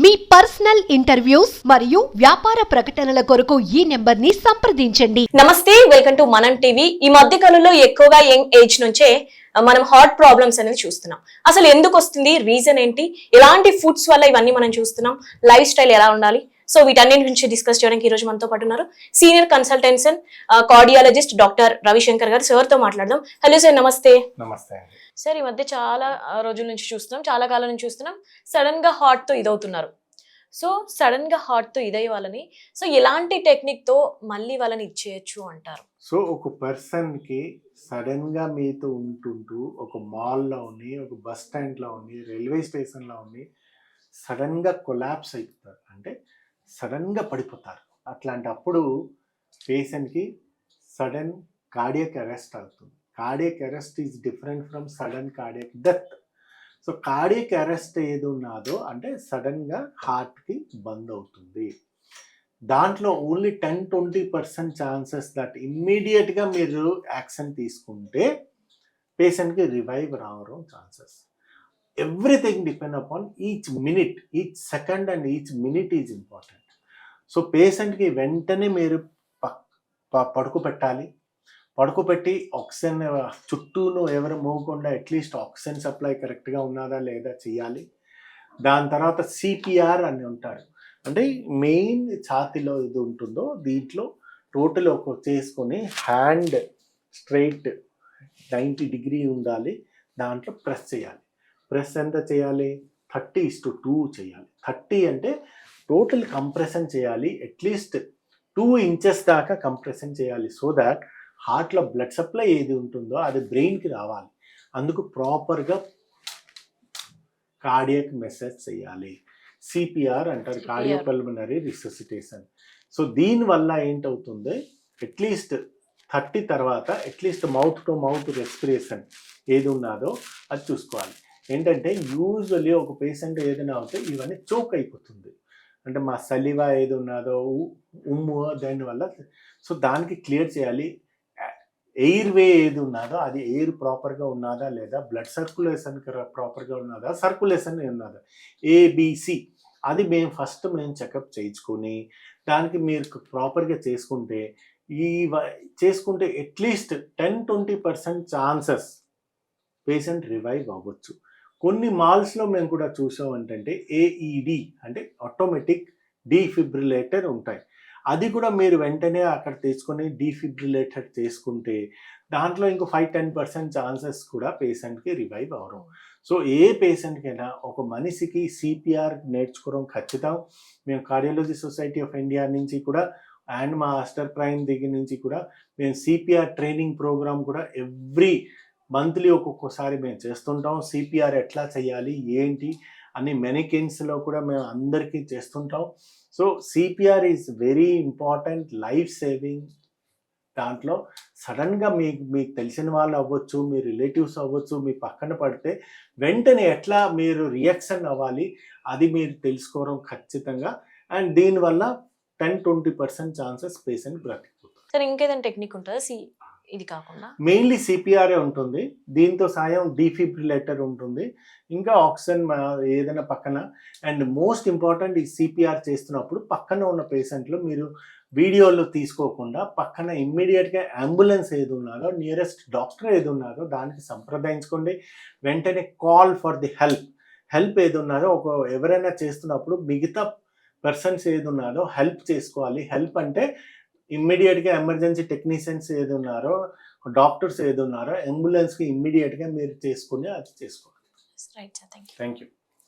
మీ personal interviews మరియు వ్యాపార ప్రకటనల కొరకు ఈ నెంబర్ ని సంప్రదించండి. నమస్తే, వెల్కమ్ టు మనం టీవీ. ఈ మధ్య కాలంలో ఎక్కువగా యంగ్ ఏజ్ నుంచే మనం హార్ట్ ప్రాబ్లమ్స్ అనేది చూస్తున్నాం. అసలు ఎందుకు వస్తుంది, రీజన్ ఏంటి, ఎలాంటి ఫుడ్స్ వల్ల ఇవన్నీ మనం చూస్తున్నాం, లైఫ్ స్టైల్ ఎలా ఉండాలి, సో వీటన్నిటి గురించి డిస్కస్ చేయడానికి ఈ రోజు మనతో పాటు ఉన్నారు సీనియర్ కన్సల్టెన్సన్ కార్డియాలజిస్ట్ డాక్టర్ రవిశంకర్ గారు. సార్ తో మాట్లాడదాం. హలో సార్, నమస్తే. నమస్తే సార్, ఈ మధ్య చాలా రోజుల నుంచి చూస్తున్నాం, చాలా కాలం నుంచి చూస్తున్నాం, సడన్ గా హార్ట్ తో ఇదవుతున్నారు. సో సడన్ గా హార్ట్ తో ఇదయ్యే వాళ్ళని సో ఎలాంటి టెక్నిక్ తో మళ్ళీ వాళ్ళని ఇచ్చేయచ్చు అంటారు? సో ఒక పర్సన్ కి సడన్ గా మీతో ఉంటుంటూ ఒక మాల్లో ఉని, ఒక బస్ స్టాండ్ లో ఉని, రైల్వే స్టేషన్ లో ఉని సడన్ గా కొలాప్స్ అయిపోతారు, అంటే సడన్ గా పడిపోతారు. అట్లాంటప్పుడు పేషెంట్ కి సడన్ కార్డియక్ అరెస్ట్ అవుతుంది. Cardiac arrest is different from sudden cardiac death. So cardiac arrest ఏది ఉన్నదో అంటే సడన్గా హార్ట్కి బంద్ అవుతుంది. దాంట్లో ఓన్లీ 10-20% ఛాన్సెస్ దట్ ఇమ్మీడియట్గా మీరు యాక్షన్ తీసుకుంటే పేషెంట్కి రివైవ్ రావడం chances. Everything depend upon each minute, each second and each minute is important. So పేషెంట్కి వెంటనే మీరు పడుకోబెట్టాలి. పడుకోబెట్టి ఆక్సిజన్ చుట్టూను ఎవరు మోగకుండా అట్లీస్ట్ ఆక్సిజన్ సప్లై కరెక్ట్గా ఉన్నదా లేదా చేయాలి. దాని తర్వాత సిపిఆర్ అని ఉంటాడు, అంటే మెయిన్ ఛాతీలో ఇది ఉంటుందో దీంట్లో టోటల్ ఒక చేసుకొని హ్యాండ్ స్ట్రైట్ 90 డిగ్రీ ఉండాలి, దాంట్లో ప్రెస్ చేయాలి. ప్రెస్ ఎంత చేయాలి? 30:2 చేయాలి. 30 అంటే టోటల్ కంప్రెషన్ చేయాలి, అట్లీస్ట్ 2 ఇంచెస్ దాకా కంప్రెషన్ చేయాలి. సో దాట్ హార్ట్లో బ్లడ్ సప్లై ఏది ఉంటుందో అది బ్రెయిన్కి రావాలి. అందుకు ప్రాపర్గా కార్డియక్ మెసేజ్ చేయాలి. సిపిఆర్ అంటారు, కార్డియోపల్మనరీ రిససిటేషన్. సో దీనివల్ల ఏంటవుతుంది, అట్లీస్ట్ 30 తర్వాత at least mouth to mouth respiration ఏది ఉన్నదో అది చూసుకోవాలి. ఏంటంటే యూజువల్లీ ఒక పేషెంట్ ఏదైనా అవుతే ఇవన్నీ చోక్ అయిపోతుంది, అంటే మా సలివా ఏది ఉన్నదో ఉమ్ము దానివల్ల. సో దానికి క్లియర్ చేయాలి. ఎయిర్ వే ఏది ఉన్నదో అది ఎయిర్ ప్రాపర్గా ఉన్నదా లేదా, బ్లడ్ సర్క్యులేషన్ ప్రాపర్గా ఉన్నదా, సర్క్యులేషన్ ఉన్నదా, ఏబిసి అది మేము చెకప్ చేయించుకొని దానికి మీరు ప్రాపర్గా చేసుకుంటే చేసుకుంటే అట్లీస్ట్ 10-20% ఛాన్సెస్ పేషెంట్ రివైవ్ అవ్వచ్చు. కొన్ని మాల్స్లో మేము కూడా చూసాం ఏంటంటే ఏఈడి అంటే ఆటోమేటిక్ డీఫిబ్రిలేటర్ ఉంటాయి. అది కూడా మీరు వెంటనే అక్కడ తీసుకొని డీఫిబ్రిలేటర్ చేసుకుంటే దాంట్లో ఇంకో 5-10% ఛాన్సెస్ కూడా పేషెంట్కి రివైవ్ అవడం. సో ఏ పేషెంట్కైనా ఒక మనిషికి సిపిఆర్ నేర్చుకోవడం ఖచ్చితం. మేము కార్డియాలజీ సొసైటీ ఆఫ్ ఇండియా నుంచి కూడా అండ్ మా ఆస్టర్ ప్రైమ్ దగ్గర నుంచి కూడా మేము సిపిఆర్ ట్రైనింగ్ ప్రోగ్రామ్ కూడా ఎవ్రీ మంత్లీ ఒక్కొక్కసారి మేము చేస్తుంటాం. సిపిఆర్ ఎట్లా చేయాలి ఏంటి అని మెనికెన్స్లో కూడా మేము అందరికీ చేస్తుంటాం. So CPR is very important, life saving. దాంట్లో సడన్గా మీకు తెలిసిన వాళ్ళు అవ్వచ్చు, మీ రిలేటివ్స్ అవ్వచ్చు, మీ పక్కన పడితే వెంటనే ఎట్లా మీరు రియాక్షన్ అవ్వాలి అది మీరు తెలుసుకోవడం ఖచ్చితంగా. అండ్ దీనివల్ల 10-20% ఛాన్సెస్ పేషెంట్ బ్రతికిపోతారు. సార్, ఇంకేదైనా టెక్నిక్ ఉంటుందా ఇది కాకుండా? మెయిన్లీ సిపిఆర్ఏ ఉంటుంది, దీంతో సాయం డీఫిబ్రిలేటర్ ఉంటుంది, ఇంకా ఆక్సిజన్ ఏదైనా పక్కన. అండ్ మోస్ట్ ఇంపార్టెంట్ ఈ సిపిఆర్ చేస్తున్నప్పుడు పక్కన ఉన్న పేషెంట్లు మీరు వీడియోలు తీసుకోకుండా పక్కన ఇమ్మీడియట్గా అంబులెన్స్ ఏది ఉన్నారో, నియరెస్ట్ డాక్టర్ ఏది ఉన్నారో దానికి సంప్రదించుకోండి. వెంటనే కాల్ ఫర్ ది హెల్ప్ ఏది ఉన్నారో ఎవరైనా చేస్తున్నప్పుడు మిగతా పర్సన్స్ ఏది ఉన్నారో హెల్ప్ చేసుకోవాలి. హెల్ప్ అంటే ఇమ్మీడియట్గా ఎమర్జెన్సీ టెక్నీషియన్స్ ఏది ఉన్నారో, డాక్టర్స్ ఏది ఉన్నారో అంబులెన్స్కి ఇమ్మీడియట్గా మీరు చేసుకుని అది చేసుకోవాలి. Right sir, thank you. Thank you.